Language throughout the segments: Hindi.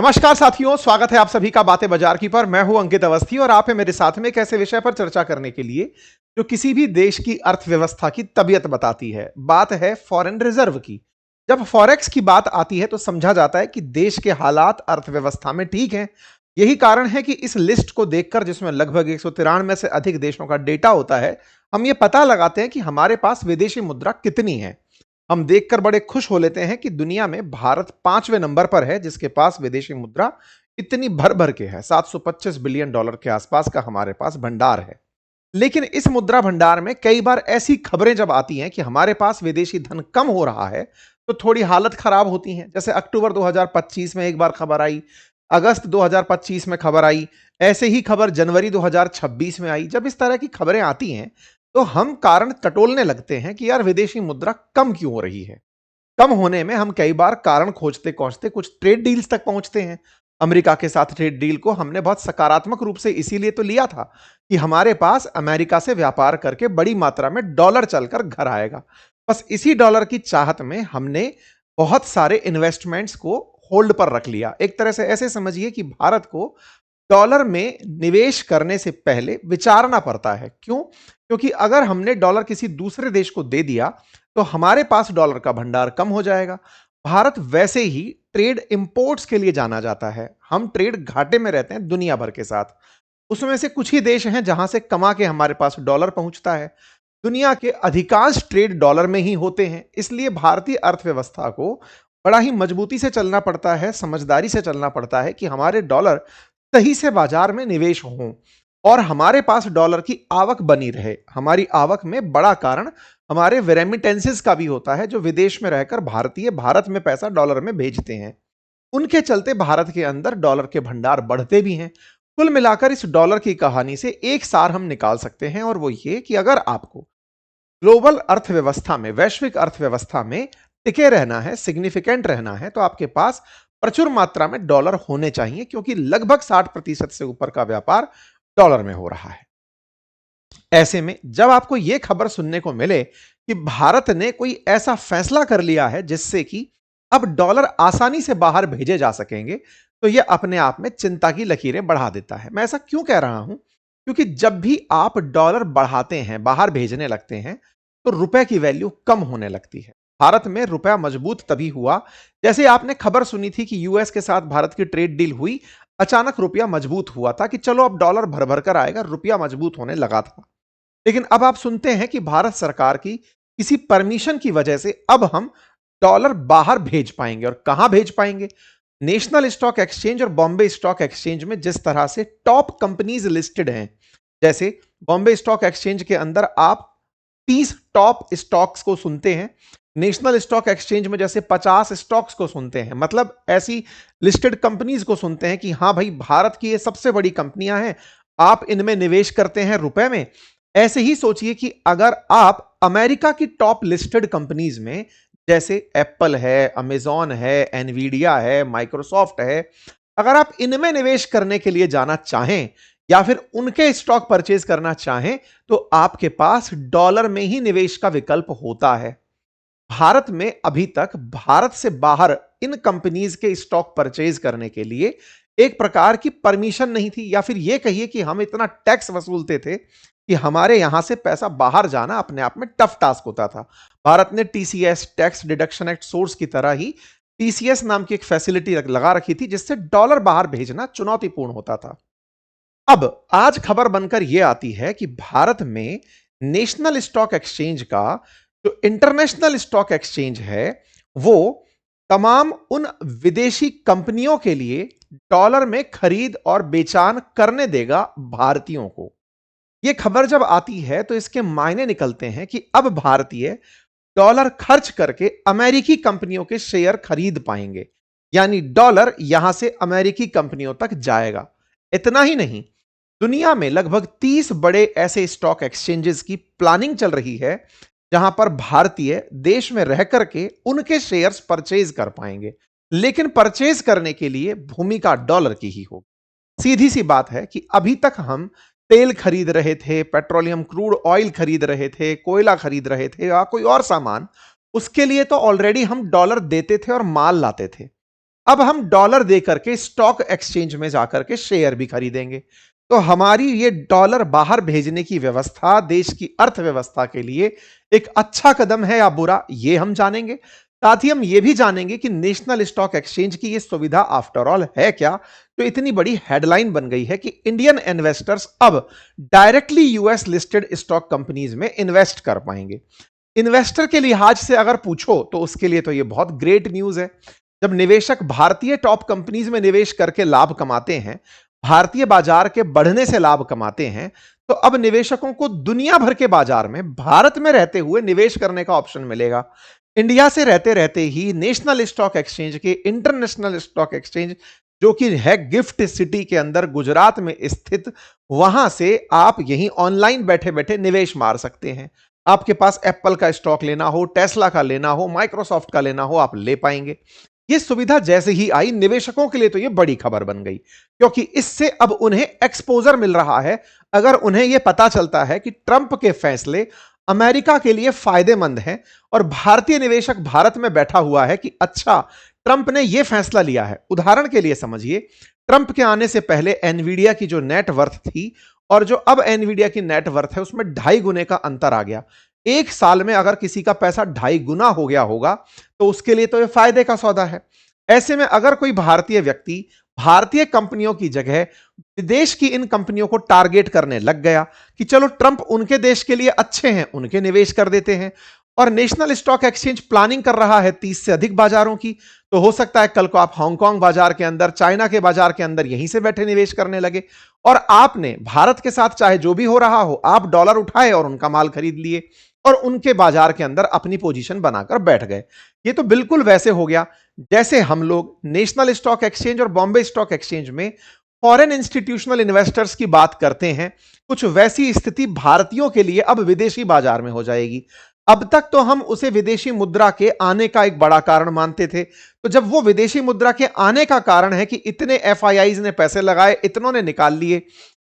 नमस्कार साथियों, स्वागत है आप सभी का बातें बाजार की पर। मैं हूं अंकित अवस्थी और आप है मेरे साथ में एक ऐसे विषय पर चर्चा करने के लिए जो किसी भी देश की अर्थव्यवस्था की तबीयत बताती है। बात है फॉरेन रिजर्व की। जब फॉरेक्स की बात आती है तो समझा जाता है कि देश के हालात अर्थव्यवस्था में ठीक हैं। यही कारण है कि इस लिस्ट को देखकर, जिसमें लगभग 193 से अधिक देशों का डेटा होता है, हम ये पता लगाते हैं कि हमारे पास विदेशी मुद्रा कितनी है। हम देखकर बड़े खुश हो लेते हैं कि दुनिया में भारत 5वें नंबर पर है, जिसके पास विदेशी मुद्रा इतनी भर भर के है। $725 बिलियन के आसपास का हमारे पास भंडार है। लेकिन इस मुद्रा भंडार में कई बार ऐसी खबरें जब आती हैं कि हमारे पास विदेशी धन कम हो रहा है, तो थोड़ी हालत खराब होती है। जैसे अक्टूबर 2025 में एक बार खबर आई, अगस्त 2025 में खबर आई, ऐसे ही खबर जनवरी 2026 में आई। जब इस तरह की खबरें आती हैं तो हम कारण टटोलने लगते हैं कि यार विदेशी मुद्रा कम क्यों हो रही है। कम होने में हम कई बार कारण खोजते खोजते कुछ ट्रेड डील्स तक पहुंचते हैं। अमेरिका के साथ ट्रेड डील को हमने बहुत सकारात्मक रूप से इसीलिए तो लिया था कि हमारे पास अमेरिका से व्यापार करके बड़ी मात्रा में डॉलर चलकर घर आएगा। बस इसी डॉलर की चाहत में हमने बहुत सारे इन्वेस्टमेंट्स को होल्ड पर रख लिया। एक तरह से ऐसे समझिए कि भारत को डॉलर में निवेश करने से पहले विचारना पड़ता है। क्यों? क्योंकि अगर हमने डॉलर किसी दूसरे देश को दे दिया तो हमारे पास डॉलर का भंडार कम हो जाएगा। भारत वैसे ही ट्रेड इंपोर्ट्स के लिए जाना जाता है। हम ट्रेड घाटे में रहते हैं दुनिया भर के साथ। उसमें से कुछ ही देश हैं जहां से कमा के हमारे पास डॉलर पहुंचता है। दुनिया के अधिकांश ट्रेड डॉलर में ही होते हैं। इसलिए भारतीय अर्थव्यवस्था को बड़ा ही मजबूती से चलना पड़ता है, समझदारी से चलना पड़ता है कि हमारे डॉलर सही से बाजार में निवेश हों और हमारे पास डॉलर की आवक बनी रहे। हमारी आवक में बड़ा कारण हमारे रेमिटेंसेस का भी होता है, जो विदेश में रहकर भारतीय भारत में पैसा डॉलर में भेजते हैं। उनके चलते भारत के अंदर डॉलर के भंडार बढ़ते भी हैं। कुल मिलाकर इस डॉलर की कहानी से एक सार हम निकाल सकते हैं, और वो ये कि अगर आपको ग्लोबल अर्थव्यवस्था में, वैश्विक अर्थव्यवस्था में टिके रहना है, सिग्निफिकेंट रहना है, तो आपके पास प्रचुर मात्रा में डॉलर होने चाहिए, क्योंकि लगभग 60% से ऊपर का व्यापार डॉलर में हो रहा है। ऐसे में जब आपको यह खबर सुनने को मिले कि भारत ने कोई ऐसा फैसला कर लिया है जिससे कि अब डॉलर आसानी से बाहर भेजे जा सकेंगे, तो यह अपने आप में चिंता की लकीरें बढ़ा देता है। मैं ऐसा क्यों कह रहा हूं? क्योंकि जब भी आप डॉलर बढ़ाते हैं, बाहर भेजने लगते हैं, तो रुपए की वैल्यू कम होने लगती है। भारत में रुपया मजबूत तभी हुआ, जैसे आपने खबर सुनी थी कि यूएस के साथ भारत की ट्रेड डील हुई, अचानक रुपया मजबूत हुआ था कि चलो अब डॉलर भर भर कर आएगा, रुपया मजबूत होने लगा था। लेकिन अब आप सुनते हैं कि भारत सरकार की किसी परमिशन की वजह से अब हम डॉलर बाहर भेज पाएंगे। और कहां भेज पाएंगे? नेशनल स्टॉक एक्सचेंज और बॉम्बे स्टॉक एक्सचेंज में जिस तरह से टॉप कंपनीज लिस्टेड हैं, जैसे बॉम्बे स्टॉक एक्सचेंज के अंदर आप 30 टॉप स्टॉक्स को सुनते हैं, नेशनल स्टॉक एक्सचेंज में जैसे 50 स्टॉक्स को सुनते हैं। मतलब ऐसी लिस्टेड कंपनीज को सुनते हैं कि हां भाई, भारत की ये सबसे बड़ी कंपनियां हैं, आप इनमें निवेश करते हैं रुपए में। ऐसे ही सोचिए कि अगर आप अमेरिका की टॉप लिस्टेड कंपनीज में, जैसे एप्पल है, अमेजॉन है, एनवीडिया है, माइक्रोसॉफ्ट है, अगर आप इनमें निवेश करने के लिए जाना चाहें या फिर उनके स्टॉक परचेज करना चाहें, तो आपके पास डॉलर में ही निवेश का विकल्प होता है। भारत में अभी तक भारत से बाहर इन कंपनीज के स्टॉक परचेज करने के लिए एक प्रकार की परमिशन नहीं थी, या फिर यह कहिए कि हम इतना टैक्स वसूलते थे कि हमारे यहां से पैसा बाहर जाना अपने आप में टफ टास्क होता था। भारत ने TCS, tax deduction act source की तरह ही टीसीएस नाम की एक फैसिलिटी लगा रखी थी, जिससे डॉलर बाहर भेजना चुनौतीपूर्ण होता था। अब आज खबर बनकर यह आती है कि भारत में नेशनल स्टॉक एक्सचेंज का जो इंटरनेशनल स्टॉक एक्सचेंज है, वो तमाम उन विदेशी कंपनियों के लिए डॉलर में खरीद और बेचान करने देगा भारतीयों को। यह खबर जब आती है तो इसके मायने निकलते हैं कि अब भारतीय डॉलर खर्च करके अमेरिकी कंपनियों के शेयर खरीद पाएंगे, यानी डॉलर यहां से अमेरिकी कंपनियों तक जाएगा। इतना ही नहीं, दुनिया में लगभग 30 बड़े ऐसे स्टॉक एक्सचेंजेस की प्लानिंग चल रही है, जहां पर भारतीय देश में रह करके उनके शेयर्स परचेज कर पाएंगे। लेकिन परचेज करने के लिए भूमिका डॉलर की ही होगी। सीधी सी बात है कि अभी तक हम तेल खरीद रहे थे, पेट्रोलियम क्रूड ऑयल खरीद रहे थे, कोयला खरीद रहे थे या कोई और सामान, उसके लिए तो ऑलरेडी हम डॉलर देते थे और माल लाते थे। अब हम डॉलर दे करके स्टॉक एक्सचेंज में जाकर के शेयर भी खरीदेंगे। तो हमारी ये डॉलर बाहर भेजने की व्यवस्था देश की अर्थव्यवस्था के लिए एक अच्छा कदम है या बुरा, ये हम जानेंगे। साथ ही हम ये भी जानेंगे कि नेशनल स्टॉक एक्सचेंज की ये सुविधा आफ्टर ऑल है क्या, तो इतनी बड़ी हेडलाइन बन गई है कि इंडियन इन्वेस्टर्स अब directly US listed stock companies में इन्वेस्ट कर पाएंगे। इन्वेस्टर के लिहाज से अगर पूछो तो उसके लिए तो ये बहुत ग्रेट न्यूज है। जब निवेशक भारतीय टॉप कंपनीज में निवेश करके लाभ कमाते हैं, भारतीय बाजार के बढ़ने से लाभ कमाते हैं, तो अब निवेशकों को दुनिया भर के बाजार में भारत में रहते हुए निवेश करने का ऑप्शन मिलेगा। इंडिया से रहते रहते ही नेशनल स्टॉक एक्सचेंज के इंटरनेशनल स्टॉक एक्सचेंज, जो कि है गिफ्ट सिटी के अंदर गुजरात में स्थित, वहां से आप यहीं ऑनलाइन बैठे बैठे निवेश मार सकते हैं। आपके पास एप्पल का स्टॉक लेना हो, टेस्ला का लेना हो, माइक्रोसॉफ्ट का लेना हो, आप ले पाएंगे। ये सुविधा जैसे ही आई, निवेशकों के लिए तो ये बड़ी खबर बन गई, क्योंकि इससे अब उन्हें एक्सपोजर मिल रहा है। अगर उन्हें यह पता चलता है कि ट्रंप के फैसले अमेरिका के लिए फायदेमंद हैं और भारतीय निवेशक भारत में बैठा हुआ है कि अच्छा, ट्रंप ने यह फैसला लिया है। उदाहरण के लिए समझिए, ट्रंप के आने से पहले एनवीडिया की जो नेटवर्थ थी और जो अब एनवीडिया की नेटवर्थ है, उसमें 2.5 गुने का अंतर आ गया। एक साल में अगर किसी का पैसा 2.5 गुना हो गया होगा तो उसके लिए तो यह फायदे का सौदा है। ऐसे में अगर कोई भारतीय व्यक्ति भारतीय कंपनियों की जगह विदेश की इन कंपनियों को टारगेट करने लग गया कि चलो ट्रंप उनके देश के लिए अच्छे हैं, उनके निवेश कर देते हैं, और नेशनल स्टॉक एक्सचेंज प्लानिंग कर रहा है 30 से अधिक बाजारों की, तो हो सकता है कल को आप हांगकांग बाजार के अंदर, चाइना के बाजार के अंदर यहीं से बैठे निवेश करने लगे और आपने भारत के साथ चाहे जो भी हो रहा हो, आप डॉलर उठाए और उनका माल खरीद लिए और उनके बाजार के अंदर अपनी पोजीशन बनाकर बैठ गए। ये तो बिल्कुल वैसे हो गया जैसे हम लोग नेशनल स्टॉक एक्सचेंज और बॉम्बे स्टॉक एक्सचेंज में फॉरेन इंस्टीट्यूशनल इन्वेस्टर्स की बात करते हैं, कुछ वैसी स्थिति भारतीयों के लिए अब विदेशी बाजार में हो जाएगी। अब तक तो हम उसे विदेशी मुद्रा के आने का एक बड़ा कारण मानते थे, तो जब वो विदेशी मुद्रा के आने का कारण है कि इतने एफआईआईज ने पैसे लगाए, इतनों ने निकाल लिए,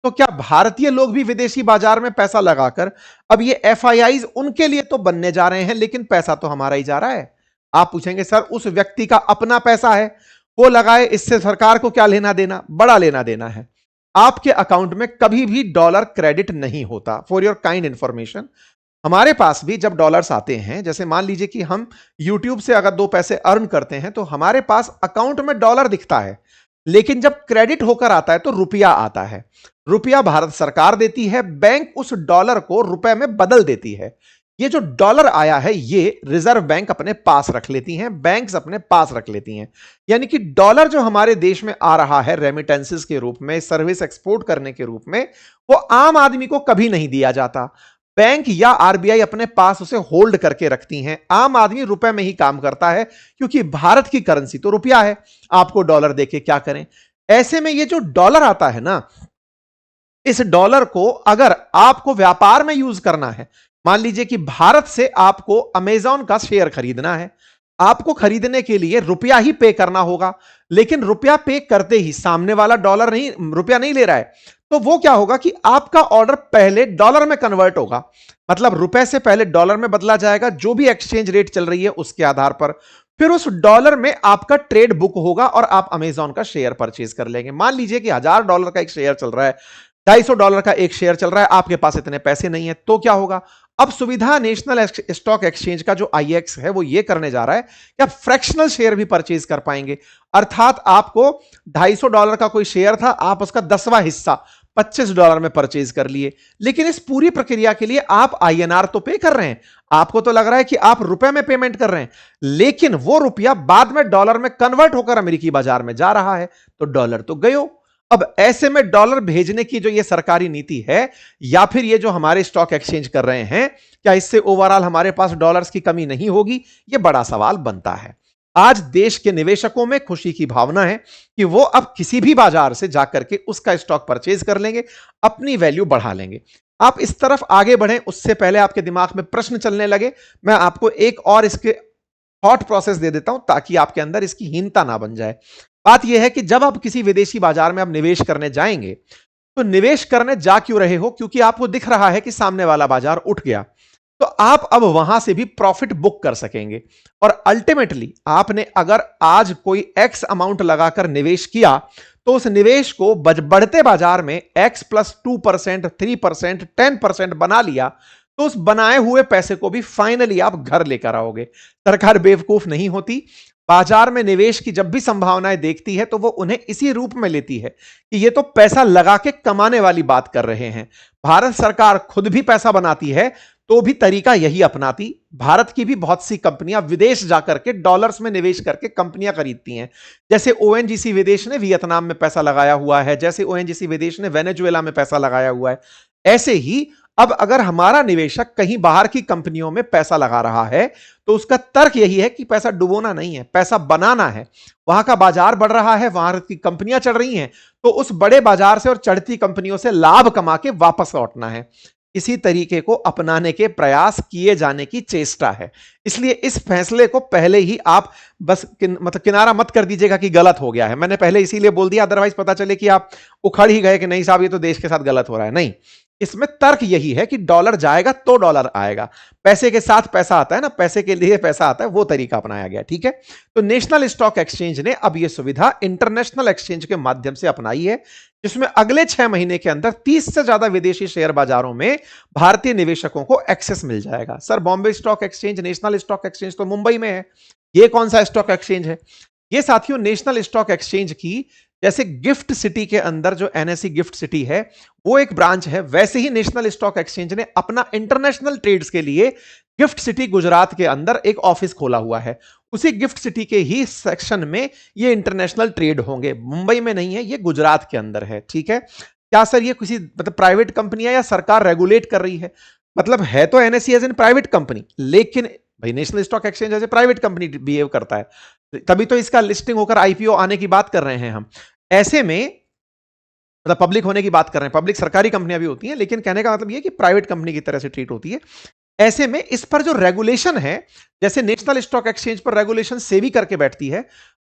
तो क्या भारतीय लोग भी विदेशी बाजार में पैसा लगाकर अब ये एफआईआईज उनके लिए तो बनने जा रहे हैं, लेकिन पैसा तो हमारा ही जा रहा है। आप पूछेंगे सर, उस व्यक्ति का अपना पैसा है, वो लगाए, इससे सरकार को क्या लेना देना? बड़ा लेना देना है। आपके अकाउंट में कभी भी डॉलर क्रेडिट नहीं होता। फॉर योर काइंड इंफॉर्मेशन, हमारे पास भी जब डॉलर्स आते हैं, जैसे मान लीजिए कि हम YouTube से अगर 2 पैसे अर्न करते हैं तो हमारे पास अकाउंट में डॉलर दिखता है, लेकिन जब क्रेडिट होकर आता है तो रुपया आता है। रुपया भारत सरकार देती है, बैंक उस डॉलर को रुपए में बदल देती है। ये जो डॉलर आया है, ये रिजर्व बैंक अपने पास रख लेती हैं, बैंक्स अपने पास रख लेती हैं। यानी कि डॉलर जो हमारे देश में आ रहा है रेमिटेंसेस के रूप में, सर्विस एक्सपोर्ट करने के रूप में, वो आम आदमी को कभी नहीं दिया जाता। बैंक या आरबीआई अपने पास उसे होल्ड करके रखती हैं। आम आदमी रुपए में ही काम करता है, क्योंकि भारत की करेंसी तो रुपया है। आपको डॉलर देके क्या करें? ऐसे में ये जो डॉलर आता है ना, इस डॉलर को अगर आपको व्यापार में यूज करना है, मान लीजिए कि भारत से आपको अमेजॉन का शेयर खरीदना है, आपको खरीदने के लिए रुपया ही पे करना होगा, लेकिन रुपया पे करते ही सामने वाला डॉलर नहीं, रुपया नहीं ले रहा है, तो वो क्या होगा कि आपका ऑर्डर पहले डॉलर में कन्वर्ट होगा। मतलब रुपए से पहले डॉलर में बदला जाएगा, जो भी एक्सचेंज रेट चल रही है उसके आधार पर। फिर उस डॉलर में आपका ट्रेड बुक होगा और आप अमेजॉन का शेयर परचेज कर लेंगे। मान लीजिए कि $1000 का एक शेयर चल रहा है, $250 का एक शेयर चल रहा है, आपके पास इतने पैसे नहीं है, तो क्या होगा? अब सुविधा नेशनल स्टॉक एक्सचेंज का जो आईएक्स है वो ये करने जा रहा है कि आप फ्रैक्शनल शेयर भी परचेज कर पाएंगे। अर्थात आपको $250 का कोई शेयर था, आप उसका 10वां हिस्सा $25 में परचेज कर लिए, लेकिन इस पूरी प्रक्रिया के लिए आप आईएनआर तो पे कर रहे हैं। आपको तो लग रहा है कि आप रुपए में पेमेंट कर रहे हैं, लेकिन वो रुपया बाद में डॉलर में कन्वर्ट होकर अमेरिकी बाजार में जा रहा है, तो डॉलर तो गयो। अब ऐसे में डॉलर भेजने की जो ये सरकारी नीति है, या फिर ये जो हमारे स्टॉक एक्सचेंज कर रहे हैं, क्या इससे ओवरऑल हमारे पास डॉलर्स की कमी नहीं होगी? ये बड़ा सवाल बनता है। आज देश के निवेशकों में खुशी की भावना है कि वो अब किसी भी बाजार से जाकर के उसका स्टॉक परचेज कर लेंगे, अपनी वैल्यू बढ़ा लेंगे। आप इस तरफ आगे बढ़ें उससे पहले आपके दिमाग में प्रश्न चलने लगे, मैं आपको एक और इसके थॉट प्रोसेस दे देता हूं ताकि आपके अंदर इसकी हीनता ना बन जाए। बात यह है कि जब आप किसी विदेशी बाजार में आप निवेश करने जाएंगे, तो निवेश करने जा क्यों रहे हो? क्योंकि आपको दिख रहा है कि सामने वाला बाजार उठ गया। तो आप अब वहां से भी प्रॉफिट बुक कर सकेंगे। और अल्टीमेटली आपने अगर आज कोई एक्स अमाउंट लगाकर निवेश किया तो उस निवेश को बढ़ते बाजार में एक्स प्लस 2%, 3%, 10% बना लिया तो उस बनाए हुए पैसे को भी फाइनली आप घर लेकर आओगे। सरकार बेवकूफ नहीं होती। बाजार में निवेश की जब भी संभावनाएं देखती है तो वो उन्हें इसी रूप में लेती है कि ये तो पैसा लगा के कमाने वाली बात कर रहे हैं। भारत सरकार खुद भी पैसा बनाती है तो भी तरीका यही अपनाती। भारत की भी बहुत सी कंपनियां विदेश जाकर के डॉलर्स में निवेश करके कंपनियां खरीदती हैं। जैसे ओएनजीसी विदेश ने वियतनाम में पैसा लगाया हुआ है, जैसे ओएनजीसी विदेश ने वेनेजुएला में पैसा लगाया हुआ है। ऐसे ही अब अगर हमारा निवेशक कहीं बाहर की कंपनियों में पैसा लगा रहा है तो उसका तर्क यही है कि पैसा डुबोना नहीं है, पैसा बनाना है। वहां का बाजार बढ़ रहा है, वहां की कंपनियां चढ़ रही हैं, तो उस बड़े बाजार से और चढ़ती कंपनियों से लाभ कमा के वापस लौटना है। इसी तरीके को अपनाने के प्रयास किए जाने की चेष्टा है। इसलिए इस फैसले को पहले ही आप बस मतलब किनारा मत कर दीजिएगा कि गलत हो गया है। मैंने पहले इसीलिए बोल दिया, अदरवाइज पता चले कि आप उखड़ ही गए कि नहीं साहब ये तो देश के साथ गलत हो रहा है। नहीं, इसमें तर्क यही है कि डॉलर जाएगा तो डॉलर आएगा। पैसे के साथ पैसा आता है ना, पैसे के लिए पैसा आता है, वो तरीका अपनाया गया। ठीक है, तो नेशनल स्टॉक एक्सचेंज ने अब यह सुविधा इंटरनेशनल एक्सचेंज के माध्यम से अपनाई है, जिसमें अगले 6 महीने के अंदर 30 से ज्यादा विदेशी शेयर बाजारों में भारतीय निवेशकों को एक्सेस मिल जाएगा। Sir, Bombay stock exchange, national stock exchange तो मुंबई में है, ये कौन सा स्टॉक एक्सचेंज है? ये साथियों नेशनल स्टॉक एक्सचेंज की जैसे गिफ्ट सिटी के अंदर जो एनएसई गिफ्ट सिटी है वो एक ब्रांच है, वैसे ही नेशनल स्टॉक एक्सचेंज ने अपना इंटरनेशनल ट्रेड्स के लिए गिफ्ट सिटी गुजरात के अंदर एक ऑफिस खोला हुआ है। उसी गिफ्ट सिटी के ही सेक्शन में ये इंटरनेशनल ट्रेड होंगे। मुंबई में नहीं है, ये गुजरात के अंदर है। ठीक है, क्या सर ये किसी मतलब प्राइवेट कंपनी है या सरकार रेगुलेट कर रही है? मतलब है तो NSE as an private company, लेकिन भाई national stock exchange as a private company behave करता है, तभी तो इसका लिस्टिंग होकर आईपीओ आने की बात कर रहे हैं हम। ऐसे में मतलब पब्लिक होने की बात कर रहे हैं, पब्लिक सरकारी कंपनियां भी होती हैं, लेकिन कहने का मतलब यह कि प्राइवेट कंपनी की तरह से ट्रीट होती है। ऐसे में इस पर जो रेगुलेशन है, जैसे नेशनल स्टॉक एक्सचेंज पर रेगुलेशन सेबी करके बैठती है,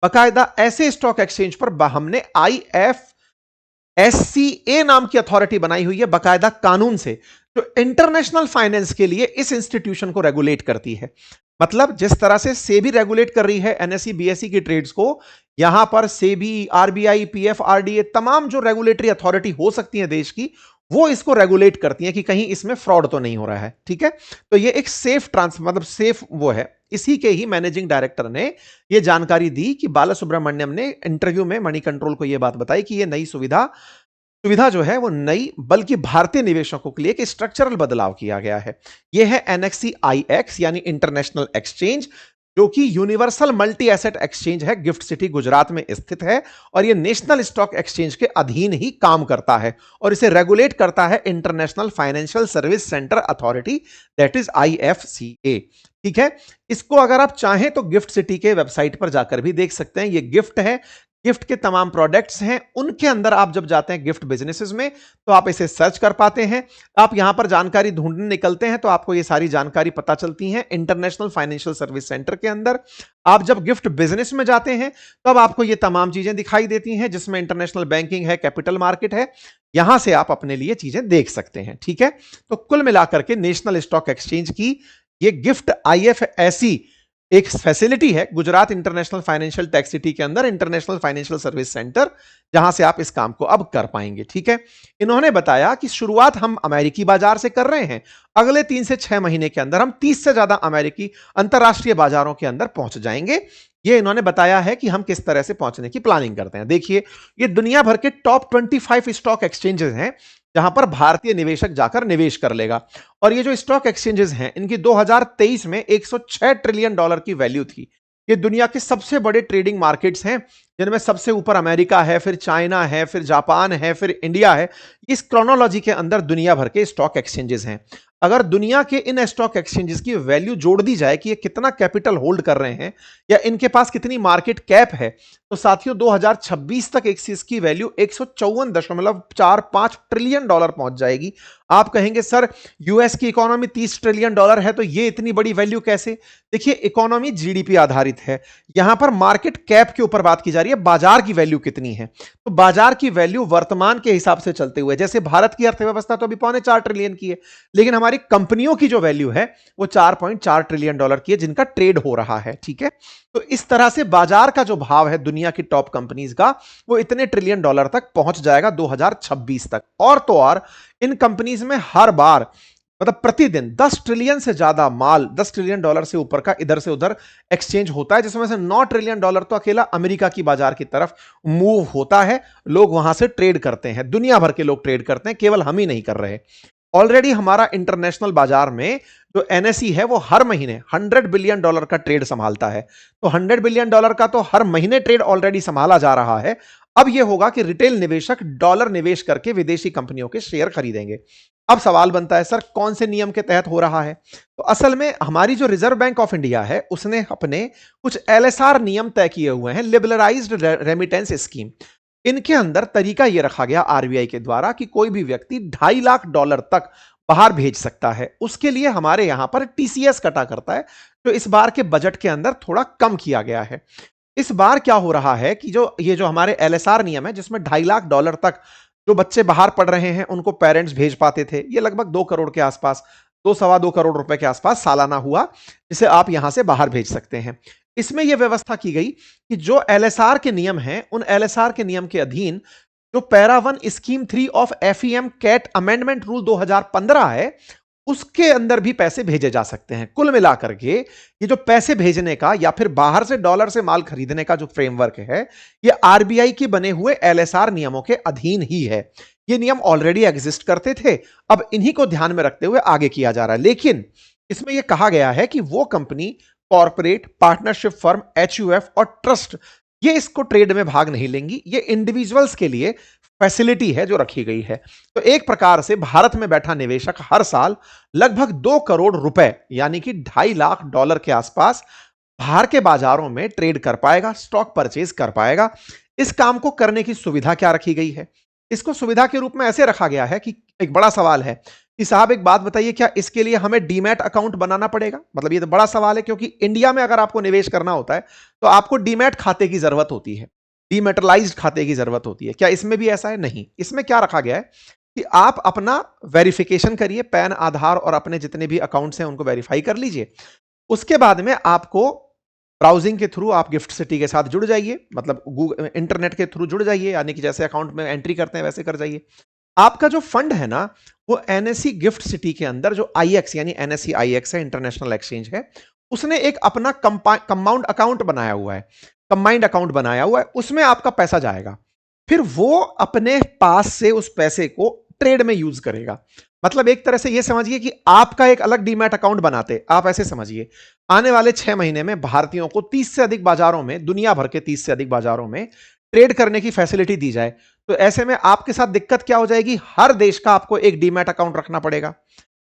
बाकायदा ऐसे स्टॉक एक्सचेंज पर हमने IFSCA नाम की अथॉरिटी बनाई हुई है बाकायदा कानून से, जो इंटरनेशनल फाइनेंस के लिए इस इंस्टीट्यूशन को रेगुलेट करती है। मतलब जिस तरह से सेबी रेगुलेट कर रही है एनएसई बीएसई की ट्रेड्स को, यहां पर सेबी, आरबीआई, पीएफआरडीए, तमाम जो रेगुलेटरी अथॉरिटी हो सकती है देश की, वो इसको रेगुलेट करती हैं कि कहीं इसमें फ्रॉड तो नहीं हो रहा है। ठीक है, तो ये एक सेफ मतलब सेफ वो है। इसी के ही मैनेजिंग डायरेक्टर ने ये जानकारी दी कि बालासुब्रमण्यम ने इंटरव्यू में मनी कंट्रोल को यह बात बताई कि ये नई सुविधा जो है वो नई, बल्कि भारतीय निवेशकों के लिए एक स्ट्रक्चरल बदलाव किया गया है। यह है एनएक्सी आईएक्स यानी इंटरनेशनल एक्सचेंज, जो कि यूनिवर्सल मल्टी एसेट एक्सचेंज है, गिफ्ट सिटी गुजरात में स्थित है, और यह नेशनल स्टॉक एक्सचेंज के अधीन ही काम करता है और इसे रेगुलेट करता है international financial service centre authority, that is IFCA। ठीक है, इसको अगर आप चाहें तो गिफ्ट सिटी के वेबसाइट पर जाकर भी देख सकते हैं। ये गिफ्ट है, गिफ्ट के तमाम प्रोडक्ट्स हैं, उनके अंदर आप जब जाते हैं गिफ्ट बिजनेसेस में तो आप इसे सर्च कर पाते हैं। आप यहां पर जानकारी ढूंढने निकलते हैं तो आपको ये सारी जानकारी पता चलती है इंटरनेशनल फाइनेंशियल सर्विस सेंटर के अंदर। आप जब गिफ्ट बिजनेस में जाते हैं तब आपको ये तमाम चीजें दिखाई देती हैं, जिसमें इंटरनेशनल बैंकिंग है, कैपिटल मार्केट है, यहां से आप अपने लिए चीजें देख सकते हैं। ठीक है, तो कुल मिलाकर के नेशनल स्टॉक एक्सचेंज की ये गिफ्ट IFSC एक फैसिलिटी है Gujarat international financial tax city के अंदर, इंटरनेशनल फाइनेंशियल सर्विस सेंटर, जहां से आप इस काम को अब कर पाएंगे। ठीक है, इन्होंने बताया कि शुरुआत हम अमेरिकी बाजार से कर रहे हैं, अगले 3 से 6 महीने के अंदर हम 30 से ज्यादा अमेरिकी अंतरराष्ट्रीय बाजारों के अंदर पहुंच जाएंगे। ये इन्होंने बताया है कि हम किस तरह से पहुंचने की प्लानिंग करते हैं। देखिए, ये दुनिया भर के टॉप 25 स्टॉक एक्सचेंजेस हैं जहां पर भारतीय निवेशक जाकर निवेश कर लेगा। और ये जो स्टॉक एक्सचेंजेस हैं, इनकी 2023 में $106 ट्रिलियन की वैल्यू थी। ये दुनिया के सबसे बड़े ट्रेडिंग मार्केट्स हैं, जिनमें सबसे ऊपर अमेरिका है, फिर चाइना है, फिर जापान है, फिर इंडिया है। इस क्रोनोलॉजी के अंदर दुनिया भर के स्टॉक एक्सचेंजेस हैं। अगर दुनिया के इन स्टॉक एक्सचेंजेस की वैल्यू जोड़ दी जाए कि ये कितना कैपिटल होल्ड कर रहे हैं या इनके पास कितनी मार्केट कैप है, तो साथियों 2026 तक इसकी वैल्यू $154.45 ट्रिलियन पहुंच जाएगी। आप कहेंगे सर यूएस की इकोनॉमी $30 ट्रिलियन है, तो ये इतनी बड़ी वैल्यू कैसे? देखिए, इकोनॉमी जीडीपी आधारित है, यहां पर मार्केट कैप के ऊपर बात की जा रही है। रही है बाजार की वैल्यू कितनी है। तो बाजार की वैल्यू वर्तमान के हिसाब से चलते हुए, जैसे भारत की अर्थव्यवस्था तो अभी $4.25 ट्रिलियन की है, लेकिन हमारी कंपनियों की जो वैल्यू है वो $4.4 ट्रिलियन की है जिनका ट्रेड हो रहा है। ठीक है, तो इस तरह से बाजार का जो भाव है दुनिया की टॉप कंपनीज का, वो इतने ट्रिलियन डॉलर तक पहुंच जाएगा 2026 तक। और तो और इन कंपनीज में हर बार, मतलब प्रतिदिन 10 ट्रिलियन से ज्यादा माल, $10 ट्रिलियन से ऊपर का इधर से उधर एक्सचेंज होता है, जिसमें से $9 ट्रिलियन तो अकेला अमेरिका की बाजार की तरफ मूव होता है। लोग वहां से ट्रेड करते हैं, दुनिया भर के लोग ट्रेड करते हैं, केवल हम ही नहीं कर रहे। ऑलरेडी हमारा इंटरनेशनल बाजार में जो एनएसई है वो हर महीने $100 बिलियन का ट्रेड संभालता है। तो $100 बिलियन का तो हर महीने ट्रेड ऑलरेडी संभाला जा रहा है। अब यह होगा कि रिटेल निवेशक डॉलर निवेश करके विदेशी कंपनियों के शेयर खरीदेंगे। अब सवाल बनता है, सर कौन से नियम के तहत हो रहा है? तो असल में हमारी जो रिजर्व बैंक ऑफ इंडिया है उसने अपने कुछ एलएसआर नियम तय किए हुए हैं, लिबरलाइज्ड रेमिटेंस स्कीम। इनके अंदर तरीका यह रखा गया आरबीआई के द्वारा कि कोई भी व्यक्ति $2.5 लाख तक बाहर भेज सकता है। उसके लिए हमारे यहां पर टीसीएस कटा करता है, जो इस बार के बजट के अंदर थोड़ा कम किया गया है। इस बार क्या हो रहा है कि जो हमारे एलएसआर नियम है, जिसमें $2.5 लाख तक जो बच्चे बाहर पढ़ रहे हैं उनको पेरेंट्स भेज पाते थे, ये लगभग 2 करोड़ के आसपास, 2-2.25 करोड़ रुपए के आसपास सालाना हुआ, जिसे आप यहां से बाहर भेज सकते हैं। इसमें यह व्यवस्था की गई कि जो एलएसआर के नियम हैं, उन एलएसआर के नियम के अधीन जो para 1 scheme 3 of FEM CAT amendment rule 2015 है, उसके अंदर भी पैसे भेजे जा सकते हैं। कुल मिलाकर के ये जो पैसे भेजने का या फिर बाहर से डॉलर से माल खरीदने का जो फ्रेमवर्क है, ये आरबीआई के बने हुए एलएसआर नियमों के अधीन ही है। ये नियम ऑलरेडी एग्जिस्ट करते थे, अब इन्हीं को ध्यान में रखते हुए आगे किया जा रहा है। लेकिन इसमें यह कहा गया है कि वो company, corporate, partnership firm, HUF और ट्रस्ट, ये इसको ट्रेड में भाग नहीं लेंगी। ये इंडिविजुअल्स के लिए फैसिलिटी है जो रखी गई है। तो एक प्रकार से भारत में बैठा निवेशक हर साल लगभग 2 करोड़ रुपए यानी कि $2.5 लाख के आसपास बाहर के बाजारों में ट्रेड कर पाएगा, स्टॉक परचेज कर पाएगा। इस काम को करने की सुविधा क्या रखी गई है? इसको सुविधा के रूप में ऐसे रखा गया है कि एक बड़ा सवाल है कि साहब एक बात बताइए, क्या इसके लिए हमें डीमैट अकाउंट बनाना पड़ेगा? मतलब ये तो बड़ा सवाल है, क्योंकि इंडिया में अगर आपको निवेश करना होता है तो आपको डीमैट खाते की जरूरत होती है, डीमेटलाइज्ड खाते की जरूरत होती है। क्या इसमें भी ऐसा है? नहीं। इसमें क्या रखा गया है कि आप अपना वेरिफिकेशन करिए, पैन, आधार और अपने जितने भी अकाउंट्स हैं उनको वेरीफाई कर लीजिए। उसके बाद में आपको ब्राउजिंग के थ्रू आप गिफ्ट सिटी के साथ जुड़ जाइए, मतलब गूगल इंटरनेट के थ्रू जुड़ जाइए, यानी कि जैसे अकाउंट में एंट्री करते हैं वैसे कर जाइए। आपका जो फंड है ना, वो एनएससी गिफ्ट सिटी के अंदर जो आईएक्स यानी एनएससी आईएक्स है, इंटरनेशनल एक्सचेंज है, उसने एक अपना कंपाउंड अकाउंट बनाया हुआ है, कंबाइंड अकाउंट बनाया हुआ है, उसमें आपका पैसा जाएगा। फिर वो अपने पास से उस पैसे को ट्रेड में यूज करेगा। मतलब एक तरह से ये समझिए कि आपका एक अलग डीमैट अकाउंट बनाते, आप ऐसे समझिए आने वाले 6 महीने में भारतीयों को 30 से अधिक बाजारों में, दुनिया भर के 30 से अधिक बाजारों में ट्रेड करने की फैसिलिटी दी जाए, तो ऐसे में आपके साथ दिक्कत क्या हो जाएगी? हर देश का आपको एक डीमैट अकाउंट रखना पड़ेगा।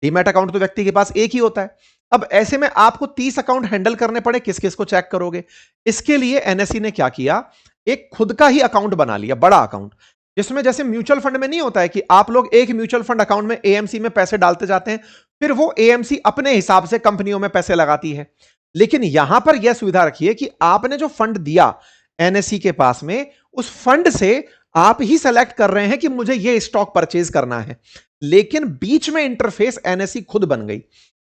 डीमैट अकाउंट तो व्यक्ति के पास एक ही होता है। अब ऐसे में आपको 30 अकाउंट हैंडल करने पड़े, किस किस को चेक करोगे? इसके लिए एनएससी ने क्या किया, एक खुद का ही अकाउंट बना लिया, बड़ा अकाउंट, जिसमें जैसे म्यूचुअल फंड में नहीं होता है कि आप लोग एक म्यूचुअल फंड अकाउंट में एएमसी में पैसे डालते जाते हैं, फिर वो एएमसी अपने हिसाब से कंपनियों में पैसे लगाती है। लेकिन यहां पर यह सुविधा रखी है कि आपने जो फंड दिया एनएससी के पास में, उस फंड से आप ही सेलेक्ट कर रहे हैं कि मुझे ये स्टॉक परचेज करना है, लेकिन बीच में इंटरफेस एनएससी खुद बन गई,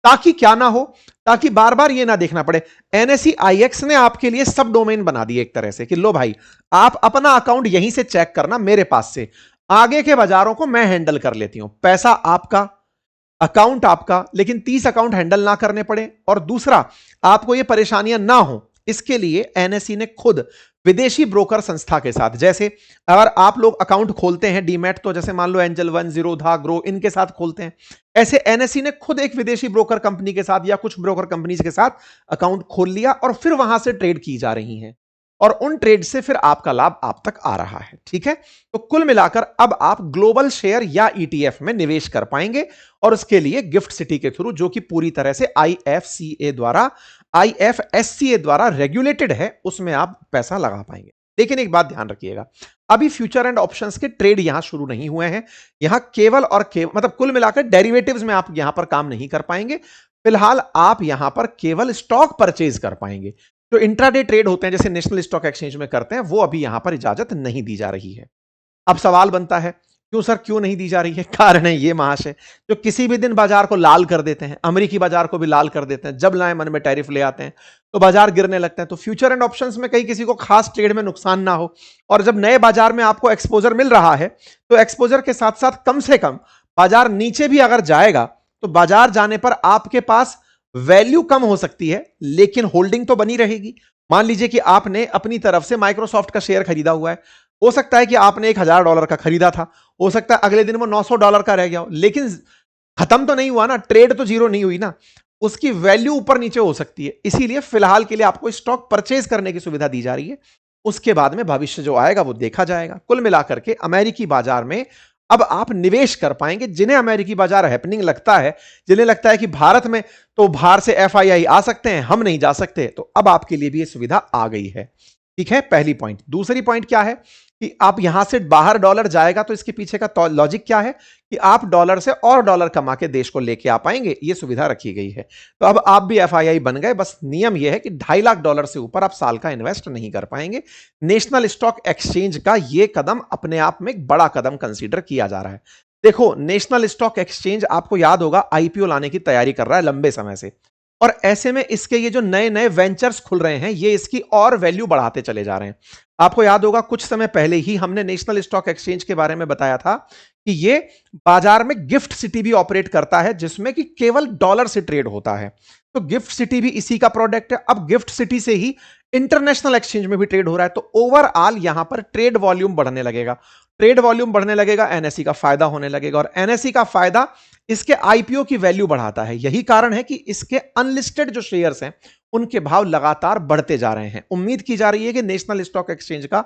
ताकि क्या ना हो, ताकि बार बार ये ना देखना पड़े। एनएससी आईएक्स ने आपके लिए सब डोमेन बना दिए एक तरह से कि लो भाई, आप अपना अकाउंट यहीं से चेक करना, मेरे पास से आगे के बाजारों को मैं हैंडल कर लेती हूं। पैसा आपका, अकाउंट आपका, लेकिन 30 अकाउंट हैंडल ना करने पड़े। और दूसरा, आपको ये परेशानियां ना हो, इसके लिए एनएससी ने खुद विदेशी ब्रोकर संस्था के साथ, जैसे अगर आप लोग अकाउंट खोलते हैं डीमैट, तो जैसे मान लो एंजल वन, जीरोधा, ग्रो, इनके साथ खोलते हैं, ऐसे एनएससी ने खुद एक विदेशी ब्रोकर कंपनी के साथ या कुछ ब्रोकर कंपनी के साथ अकाउंट खोल लिया और फिर वहां से ट्रेड की जा रही हैं, और उन ट्रेड से फिर आपका लाभ आप तक आ रहा है। ठीक है, तो कुल मिलाकर अब आप ग्लोबल शेयर या ईटीएफ में निवेश कर पाएंगे, और उसके लिए गिफ्ट सिटी के थ्रू, जो कि पूरी तरह से आईएफएससीए द्वारा रेगुलेटेड है, उसमें आप पैसा लगा पाएंगे। लेकिन एक बात ध्यान रखिएगा, अभी फ्यूचर एंड ऑप्शंस के ट्रेड यहां शुरू नहीं हुए हैं। यहां केवल और केवल, मतलब कुल मिलाकर डेरिवेटिव्स में आप यहां पर काम नहीं कर पाएंगे। फिलहाल आप यहां पर केवल स्टॉक परचेज कर पाएंगे, जो इंट्राडे ट्रेड होते हैं जैसे नेशनल स्टॉक एक्सचेंज में करते हैं, वो अभी यहां पर इजाजत नहीं दी जा रही है। अब सवाल बनता है, क्यों सर, क्यों नहीं दी जा रही है? कारण है ये महाशय, जो किसी भी दिन बाजार को लाल कर देते हैं, अमेरिकी बाजार को भी लाल कर देते हैं, जब लाए मन में टैरिफ ले आते हैं तो बाजार गिरने लगते हैं। तो फ्यूचर एंड ऑप्शंस में कहीं किसी को खास ट्रेड में नुकसान ना हो, और जब नए बाजार में आपको एक्सपोजर मिल रहा है तो एक्सपोजर के साथ साथ कम से कम बाजार नीचे भी अगर जाएगा तो बाजार जाने पर आपके पास वैल्यू कम हो सकती है, लेकिन होल्डिंग तो बनी रहेगी। मान लीजिए कि आपने अपनी तरफ से माइक्रोसॉफ्ट का शेयर खरीदा हुआ है, हो सकता है कि आपने $1000 का खरीदा था, हो सकता है अगले दिन वो $900 का रह गया हो, लेकिन खत्म तो नहीं हुआ ना, ट्रेड तो जीरो नहीं हुई ना, उसकी वैल्यू ऊपर नीचे हो सकती है। इसीलिए फिलहाल के लिए आपको स्टॉक परचेज करने की सुविधा दी जा रही है, उसके बाद में भविष्य जो आएगा वो देखा जाएगा। कुल मिलाकर के अमेरिकी बाजार में अब आप निवेश कर पाएंगे। जिन्हें अमेरिकी बाजार हैपनिंग लगता है, जिन्हें लगता है कि भारत में तो बाहर से एफआईआई आ सकते हैं, हम नहीं जा सकते, तो अब आपके लिए भी ये सुविधा आ गई है। ठीक है, पहली पॉइंट। दूसरी पॉइंट क्या है कि आप यहां से बाहर डॉलर जाएगा तो इसके पीछे का लॉजिक क्या है कि आप डॉलर से और डॉलर कमा के देश को लेके आ पाएंगे, ये सुविधा रखी गई है। तो अब आप भी एफआईआई बन गए, बस नियम यह है कि $2.5 लाख से ऊपर आप साल का इन्वेस्ट नहीं कर पाएंगे। नेशनल स्टॉक एक्सचेंज का यह कदम अपने आप में एक बड़ा कदम कंसीडर किया जा रहा है। देखो, नेशनल स्टॉक एक्सचेंज आपको याद होगा आईपीओ लाने की तैयारी कर रहा है लंबे समय से, और ऐसे में इसके ये जो नए नए वेंचर्स खुल रहे हैं, ये इसकी और वैल्यू बढ़ाते चले जा रहे हैं। आपको याद होगा कुछ समय पहले ही हमने नेशनल स्टॉक एक्सचेंज के बारे में बताया था कि ये बाजार में गिफ्ट सिटी भी ऑपरेट करता है, जिसमें कि केवल डॉलर से ट्रेड होता है। तो गिफ्ट सिटी भी इसी का प्रोडक्ट है। अब गिफ्ट सिटी से ही इंटरनेशनल एक्सचेंज में भी ट्रेड हो रहा है, तो ओवरऑल यहां पर ट्रेड वॉल्यूम बढ़ने लगेगा। ट्रेड वॉल्यूम बढ़ने लगेगा, एनएसई का फायदा होने लगेगा, और एनएसई का फायदा इसके आईपीओ की वैल्यू बढ़ाता है। यही कारण है कि इसके अनलिस्टेड जो शेयर्स हैं उनके भाव लगातार बढ़ते जा रहे हैं। उम्मीद की जा रही है कि नेशनल स्टॉक एक्सचेंज का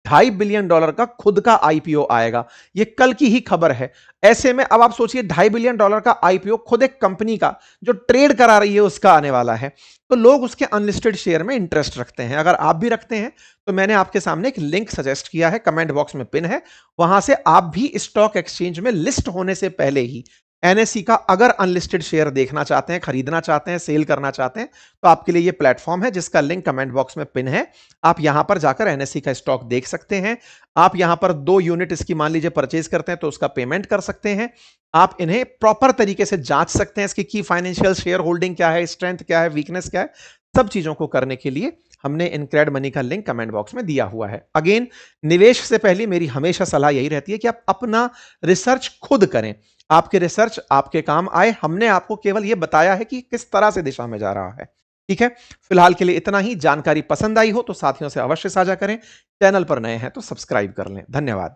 $2.5 बिलियन का खुद का आईपीओ आएगा। ये कल की ही खबर है। ऐसे में अब आप सोचिए $2.5 बिलियन का आईपीओ खुद एक कंपनी का जो ट्रेड करा रही है उसका आने वाला है, तो लोग उसके अनलिस्टेड शेयर में इंटरेस्ट रखते हैं। अगर आप भी रखते हैं तो मैंने आपके सामने एक लिंक सजेस्ट किया है, कमेंट बॉक्स में पिन है, वहां से आप भी स्टॉक एक्सचेंज में लिस्ट होने से पहले ही एनएसई का अगर अनलिस्टेड शेयर देखना चाहते हैं, खरीदना चाहते हैं, सेल करना चाहते हैं, तो आपके लिए ये प्लेटफॉर्म है जिसका लिंक कमेंट बॉक्स में पिन है। आप यहां पर जाकर एनएसई का स्टॉक देख सकते हैं। आप यहां पर 2 यूनिट इसकी मान लीजिए परचेज करते हैं तो उसका पेमेंट कर सकते हैं। आप इन्हें प्रॉपर तरीके से जांच सकते हैं, इसकी की फाइनेंशियल शेयर होल्डिंग क्या है, स्ट्रेंथ क्या है, वीकनेस क्या है। सब चीजों को करने के लिए हमने इनक्रेड मनी का लिंक कमेंट बॉक्स में दिया हुआ है। अगेन, निवेश से पहले मेरी हमेशा सलाह यही रहती है कि आप अपना रिसर्च खुद करें। आपके रिसर्च आपके काम आए। हमने आपको केवल यह बताया है कि किस तरह से दिशा में जा रहा है। ठीक है, फिलहाल के लिए इतना ही। जानकारी पसंद आई हो तो साथियों से अवश्य साझा करें। चैनल पर नए हैं तो सब्सक्राइब कर लें। धन्यवाद।